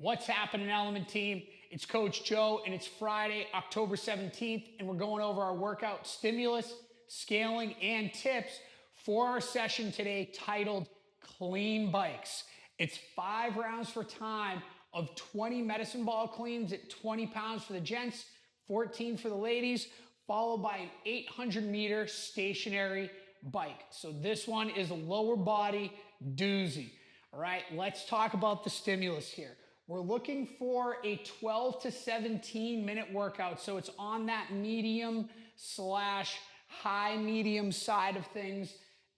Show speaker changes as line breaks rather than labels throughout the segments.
What's happening, Element Team? It's Coach Joe, and it's Friday, October 17th, and we're going over our workout stimulus, scaling, and tips for our session today titled Clean Bikes. It's 5 rounds for time of 20 medicine ball cleans at 20 pounds for the gents, 14 for the ladies, followed by an 800-meter stationary bike. So this one is a lower body doozy. All right, let's talk about the stimulus here. We're looking for a 12 to 17 minute workout. So it's on that medium slash high medium side of things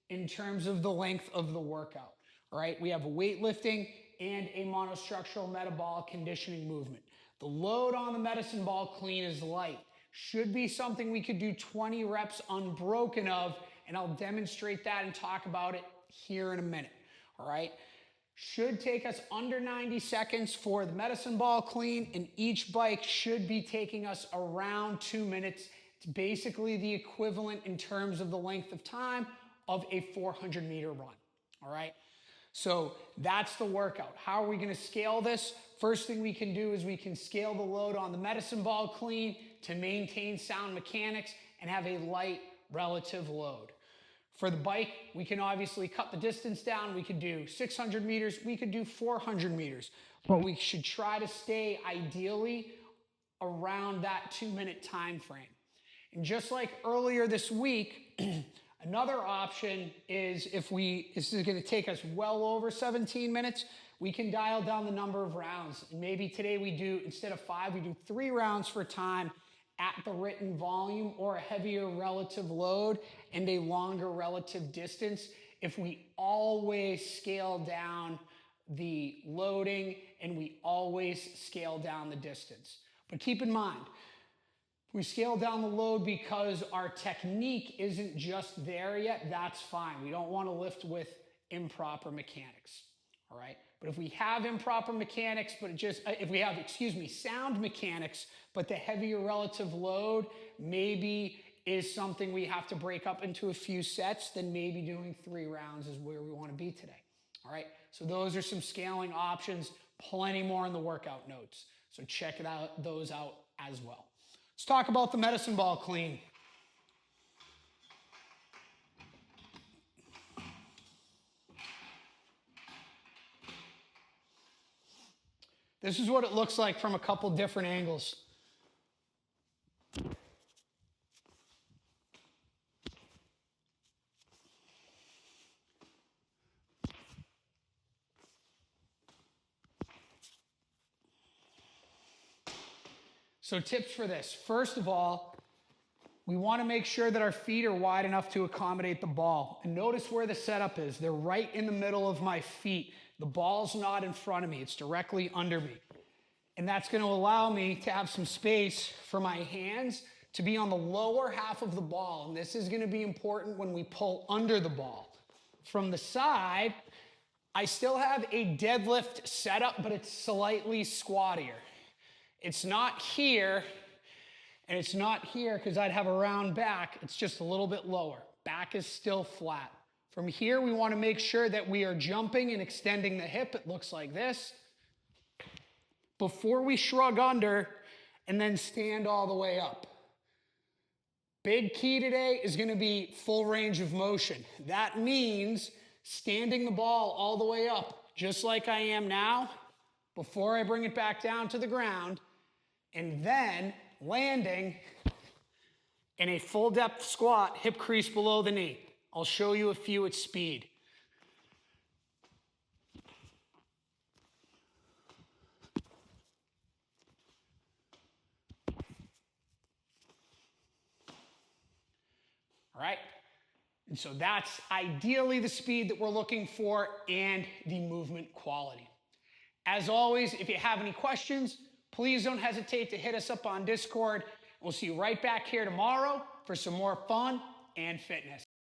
in terms of the length of the workout. All right, we have a weightlifting and a monostructural metabolic conditioning movement. The load on the medicine ball clean is light. Should be something we could do 20 reps unbroken of, and I'll demonstrate that and talk about it here in a minute. All right. Should take us under 90 seconds for the medicine ball clean, and each bike should be taking us around 2 minutes. It's basically the equivalent in terms of the length of time of a 400-meter run. All right. So that's the workout. How are we going to scale this? First thing we can do is we can scale the load on the medicine ball clean to maintain sound mechanics and have a light relative load. For the bike, we can obviously cut the distance down. We could do 600 meters. We could do 400 meters. But we should try to stay ideally around that 2-minute time frame. And just like earlier this week, another option is this is going to take us well over 17 minutes, we can dial down the number of rounds. And maybe today we do, instead of 5, we do 3 rounds for time at the written volume, or a heavier relative load and a longer relative distance if we always scale down the loading and we always scale down the distance. But keep in mind, we scale down the load because our technique isn't just there yet. That's fine. We don't want to lift with improper mechanics. All right. But if we have improper mechanics, if we have, sound mechanics, but the heavier relative load maybe is something we have to break up into a few sets, then maybe doing 3 rounds is where we want to be today. All right. So those are some scaling options, plenty more in the workout notes. So check those out as well. Let's talk about the medicine ball clean. This is what it looks like from a couple different angles. So tips for this. First of all, we want to make sure that our feet are wide enough to accommodate the ball. And notice where the setup is. They're right in the middle of my feet. The ball's not in front of me. It's directly under me. And that's going to allow me to have some space for my hands to be on the lower half of the ball. And this is going to be important when we pull under the ball. From the side, I still have a deadlift setup, but it's slightly squattier. It's not here, and it's not here because I'd have a round back. It's just a little bit lower. Back is still flat. From here, we want to make sure that we are jumping and extending the hip. It looks like this. Before we shrug under and then stand all the way up. Big key today is going to be full range of motion. That means standing the ball all the way up, just like I am now, before I bring it back down to the ground, and then landing in a full depth squat, hip crease below the knee. I'll show you a few at speed. All right. And so that's ideally the speed that we're looking for and the movement quality. As always, if you have any questions, please don't hesitate to hit us up on Discord. We'll see you right back here tomorrow for some more fun and fitness.